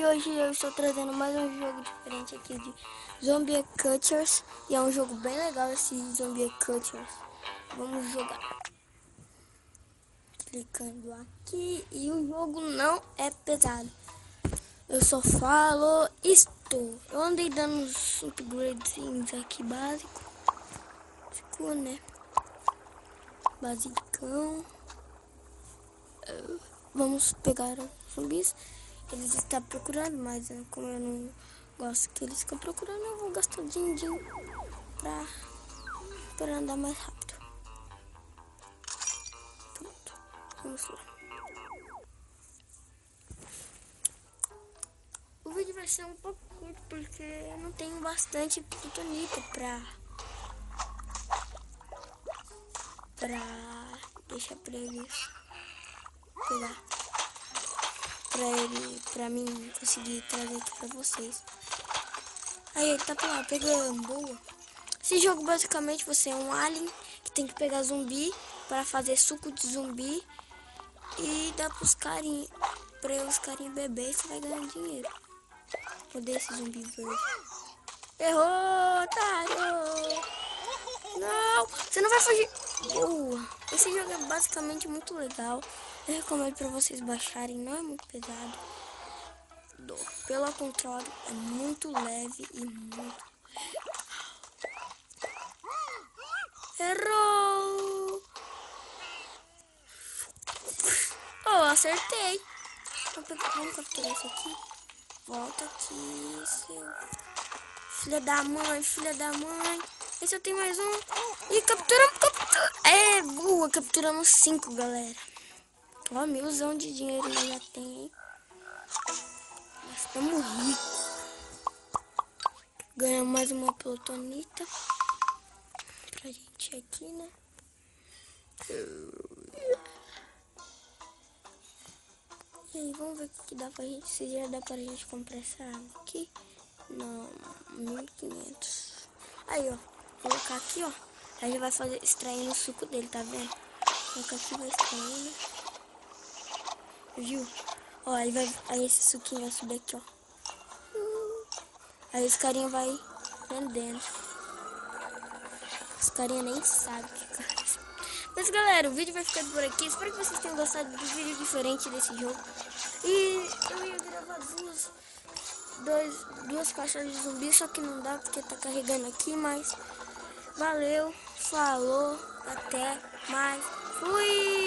hoje eu estou trazendo mais um jogo diferente aqui de Zombie Catchers. E é um jogo bem legal esse Zombie Catchers. Vamos jogar. Clicando aqui e o jogo não é pesado. Eu só falo estou. Eu andei dando uns upgrades aqui básico. Ficou, né? Basicão. Vamos pegar os zumbis. Eles estão procurando, mas como eu não gosto que eles ficam procurando, eu vou gastar din-din para andar mais rápido. Pronto, vamos lá. O vídeo vai ser um pouco curto porque eu não tenho bastante plutonita pra deixar pra eles pegar. Pra mim conseguir trazer aqui pra vocês. Aí ele tá pra lá, pegando, boa. Esse jogo basicamente você é um alien que tem que pegar zumbi para fazer suco de zumbi e dar pros carinha, pra os carinha beber e você vai ganhar dinheiro. Odeio esse zumbi verde. Errou, otário! Não, você não vai fugir. Boa. Esse jogo é basicamente muito legal. Eu recomendo para vocês baixarem, não é muito pesado. Pelo contrário, é muito leve e muito... Errou! Oh, acertei. Vamos capturar esse aqui. Volta aqui, seu... Filha da mãe, filha da mãe. Esse eu tenho mais um. E capturamos. É, boa, capturamos 5, galera. Ó, 1000 de dinheiro eu já tem, hein? Nós estamos ricos. Ganhamos mais uma plutonita. Pra gente aqui, né? E aí, vamos ver o que dá pra gente. Se já dá pra gente comprar essa água aqui. Não, 1500. Aí, ó. Colocar aqui, ó. Aí já vai fazer extraindo o suco dele, tá vendo? Colocar aqui, vai extraindo. Viu? Ó, aí esse suquinho vai subir aqui, ó. Aí os carinha vai vendendo. Os carinha nem sabem o que cara. Mas galera, o vídeo vai ficando por aqui. Espero que vocês tenham gostado do vídeo diferente desse jogo. E eu ia gravar duas caixas de zumbi, só que não dá porque tá carregando aqui, mas valeu, falou, até mais, fui!